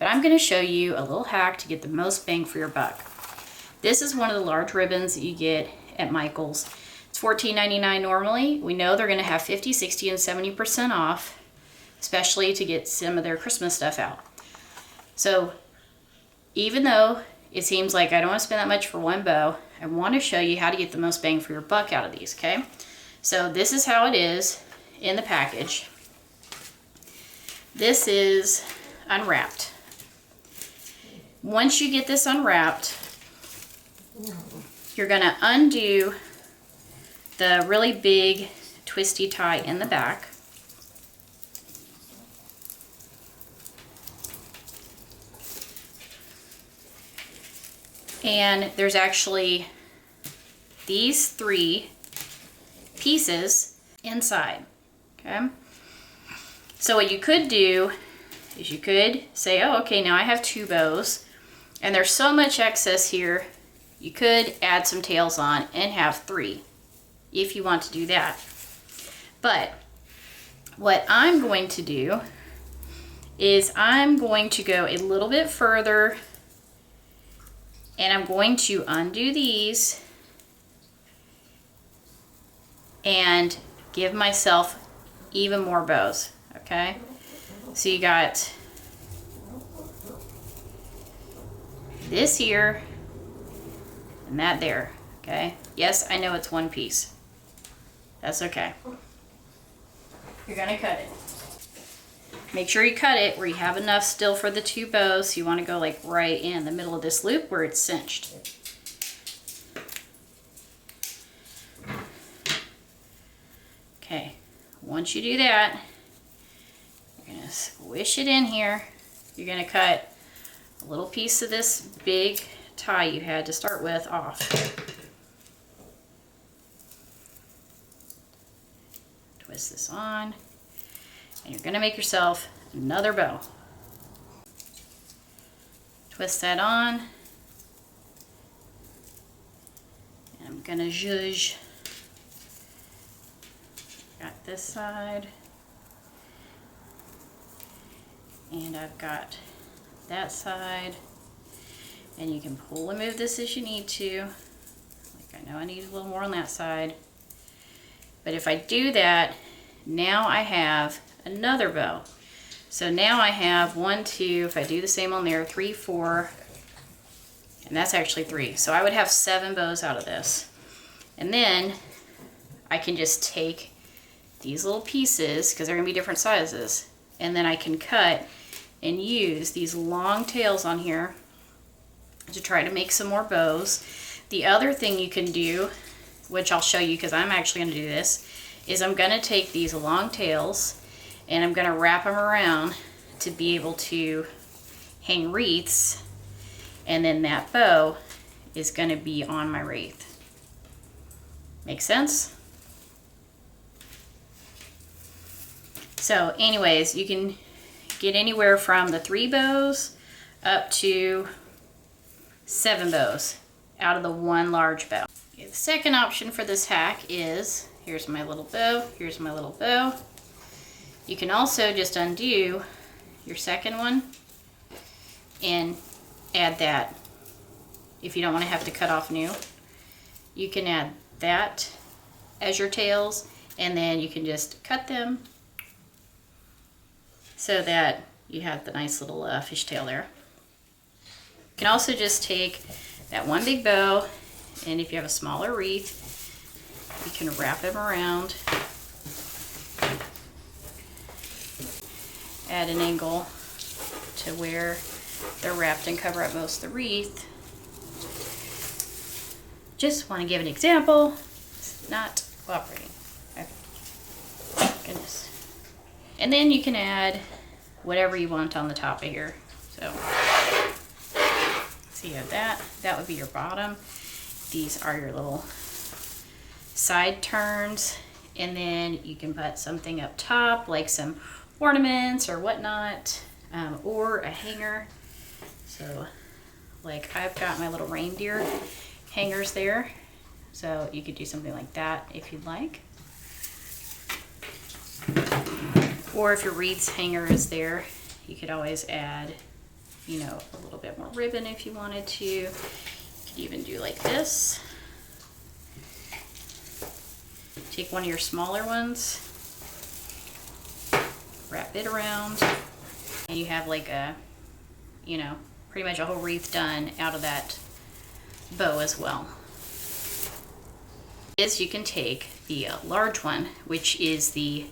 but I'm going to show you a little hack to get the most bang for your buck. This is one of the large ribbons that you get at Michael's. It's $14.99 normally. We know they're going to have 50, 60, and 70% off, especially to get some of their Christmas stuff out. So even though it seems like I don't want to spend that much for one bow, I want to show you how to get the most bang for your buck out of these, okay? So this is how it is in the package. This is unwrapped. Once you get this unwrapped, you're going to undo the really big twisty tie in the back. And there's actually these 3 pieces inside, okay? So what you could do is you could say, oh, okay, now I have 2 bows, and there's so much excess here, you could add some tails on and have 3, if you want to do that. But what I'm going to do is I'm going to go a little bit further, and I'm going to undo these and give myself even more bows, okay? So you got this here and that there, okay? Yes, I know it's one piece. That's okay. You're gonna cut it. Make sure you cut it where you have enough still for the 2 bows. So you want to go like right in the middle of this loop where it's cinched. Okay, once you do that, you're going to squish it in here. You're going to cut a little piece of this big tie you had to start with off. Twist this on. And you're going to make yourself another bow. Twist that on. And I'm going to zhuzh. Got this side. And I've got that side. And you can pull and move this as you need to. Like I know I need a little more on that side. But if I do that, now I have another bow. So now I have 1, 2, if I do the same on there, 3, 4, and that's actually 3. So I would have 7 bows out of this. And then I can just take these little pieces, because they're going to be different sizes, and then I can cut and use these long tails on here to try to make some more bows. The other thing you can do, which I'll show you because I'm actually going to do this, is I'm going to take these long tails and I'm going to wrap them around to be able to hang wreaths, and then that bow is going to be on my wreath. Make sense? So anyways, you can get anywhere from the 3 bows up to 7 bows out of the 1 large bow. Okay, the second option for this hack is, here's my little bow, here's my little bow. You can also just undo your second one and add that. If you don't want to have to cut off new, you can add that as your tails, and then you can just cut them so that you have the nice little fishtail there. You can also just take that one big bow, and if you have a smaller wreath, you can wrap them around, at an angle to where they're wrapped and cover up most of the wreath. Just want to give an example. It's not cooperating. Okay. Goodness. And then you can add whatever you want on the top of here. So you have that. That would be your bottom. These are your little side turns, and then you can put something up top like some ornaments or whatnot, or a hanger. So like I've got my little reindeer hangers there, so you could do something like that if you'd like. Or if your wreaths hanger is there, you could always add you know, a little bit more ribbon if you wanted to. You could even do like this. Take one of your smaller ones, wrap it around, and you have like a, you know, pretty much a whole wreath done out of that bow as well. Is you can take the large one, which is the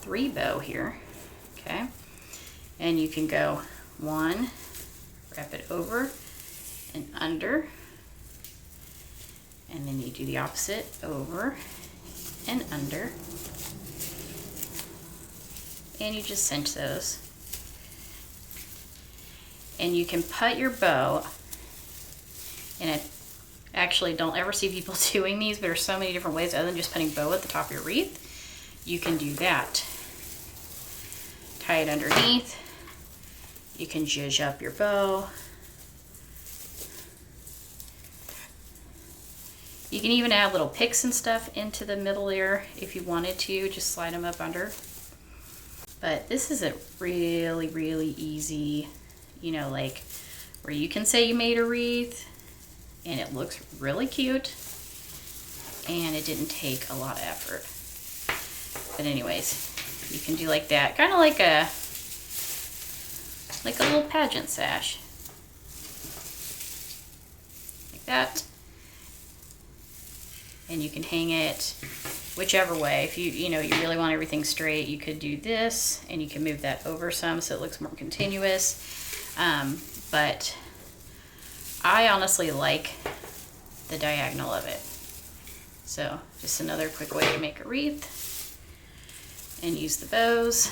3 bow here, okay, and you can go 1, wrap it over and under, and then you do the opposite, over and under, and you just cinch those. And you can put your bow, and I actually don't ever see people doing these, but there's so many different ways other than just putting bow at the top of your wreath. You can do that. Tie it underneath. You can zhuzh up your bow. You can even add little picks and stuff into the middle there if you wanted to, just slide them up under. But this is a really, really easy, you know, like where you can say you made a wreath and it looks really cute and it didn't take a lot of effort. But anyways, you can do like that, kind of like a little pageant sash, like that. And you can hang it whichever way. If you know, you really want everything straight, you could do this, and you can move that over some so it looks more continuous. But I honestly like the diagonal of it. So just another quick way to make a wreath and use the bows.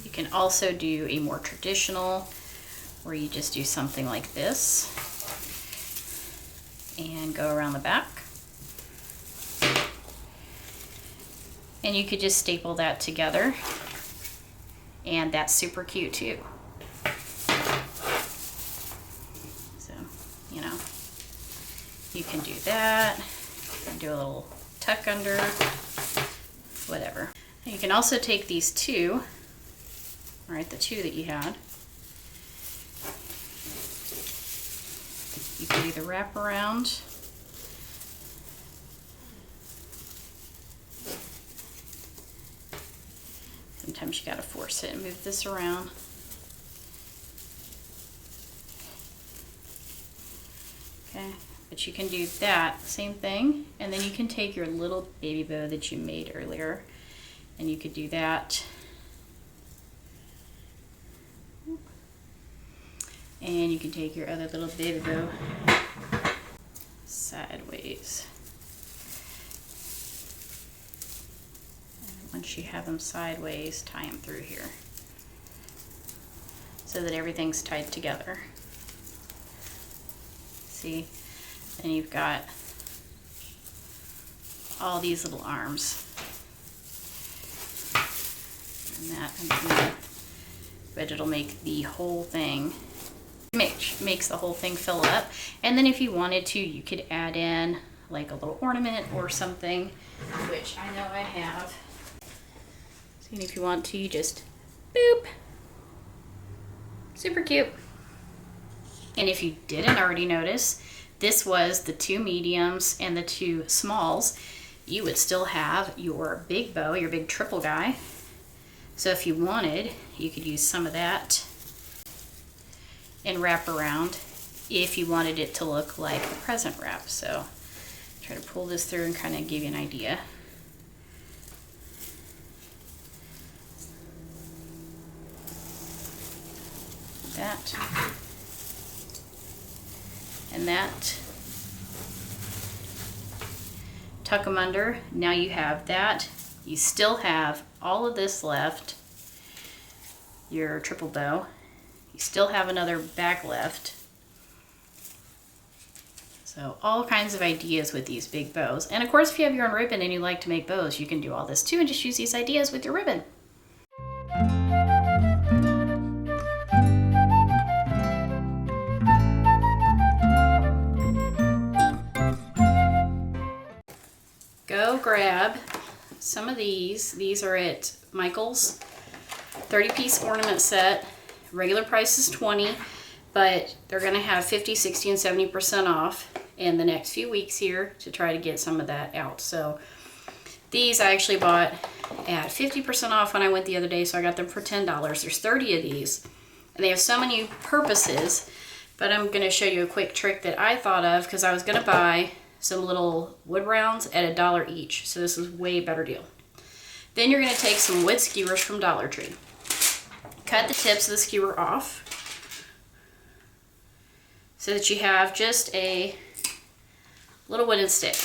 You can also do a more traditional where you just do something like this and go around the back. And you could just staple that together, and that's super cute too. So, you know, you can do that, you can do a little tuck under, whatever. And you can also take these 2, right, the 2 that you had. You can either wrap around sometimes you gotta force it and move this around. Okay, but you can do that same thing, and then you can take your little baby bow that you made earlier and you could do that. And you can take your other little baby bow sideways. And once you have them sideways, tie them through here so that everything's tied together. See? And you've got all these little arms. And that underneath, but it'll make the whole thing, makes the whole thing fill up. And then if you wanted to, you could add in like a little ornament or something, which I know I have. So if you want to, you just boop. Super cute. And if you didn't already notice, this was the 2 mediums and the 2 smalls. You would still have your big bow, your big triple guy. So if you wanted, you could use some of that and wrap around if you wanted it to look like the present wrap. So try to pull this through and kind of give you an idea. That and that. Tuck them under. Now you have that. You still have all of this left, your triple bow. You still have another back left. So all kinds of ideas with these big bows. And of course, if you have your own ribbon and you like to make bows, you can do all this too and just use these ideas with your ribbon. Go grab some of these. These are at Michael's. 30-piece ornament set. Regular price is $20, but they're gonna have 50, 60, and 70% off in the next few weeks here to try to get some of that out. So these I actually bought at 50% off when I went the other day, so I got them for $10. There's 30 of these, and they have so many purposes, but I'm gonna show you a quick trick that I thought of because I was gonna buy some little wood rounds at $1 each, so this is way better deal. Then you're gonna take some wood skewers from Dollar Tree. Cut the tips of the skewer off so that you have just a little wooden stick.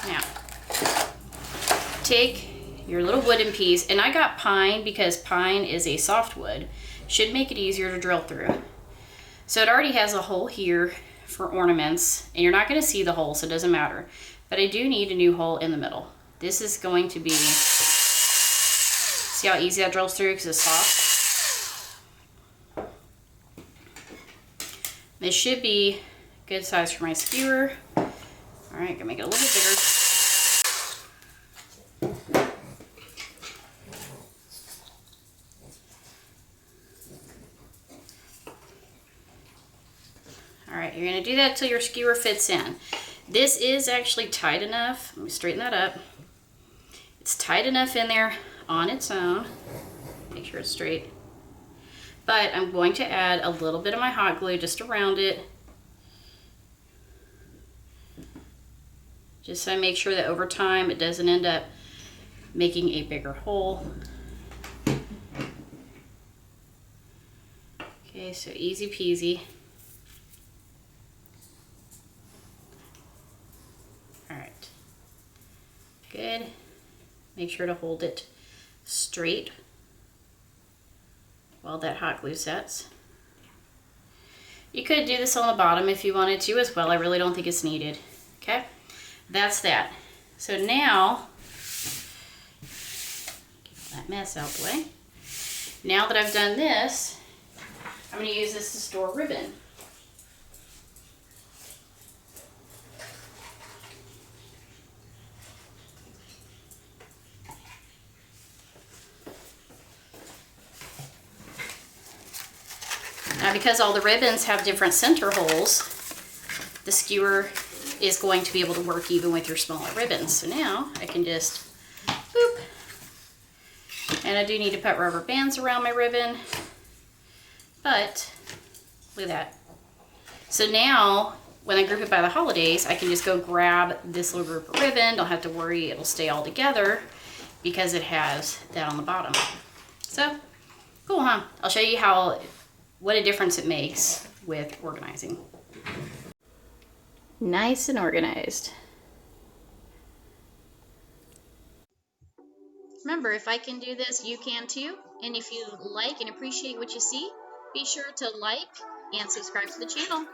Now, take your little wooden piece, and I got pine because pine is a softwood. Should make it easier to drill through. So it already has a hole here for ornaments, and you're not going to see the hole, so it doesn't matter. But I do need a new hole in the middle. This is going to be, see how easy that drills through because it's soft? This should be good size for my skewer. All right, gonna make it a little bit bigger. All right, you're gonna do that till your skewer fits in. This is actually tight enough. Let me straighten that up. It's tight enough in there on its own. Make sure it's straight. But I'm going to add a little bit of my hot glue just around it. Just so I make sure that over time it doesn't end up making a bigger hole. Okay, so easy peasy. Alright, good. Make sure to hold it straight while that hot glue sets. You could do this on the bottom if you wanted to as well. I really don't think it's needed. Okay, that's that. So now, get all that mess out of the way. Now that I've done this, I'm going to use this to store ribbon. Now, because all the ribbons have different center holes, the skewer is going to be able to work even with your smaller ribbons. So now I can just boop. And I do need to put rubber bands around my ribbon, but look at that. So now when I group it by the holidays, I can just go grab this little group of ribbon. Don't have to worry, it'll stay all together because it has that on the bottom. So cool, huh? I'll show you what a difference it makes with organizing. Nice and organized. Remember, if I can do this, you can too. And if you like and appreciate what you see, be sure to like and subscribe to the channel.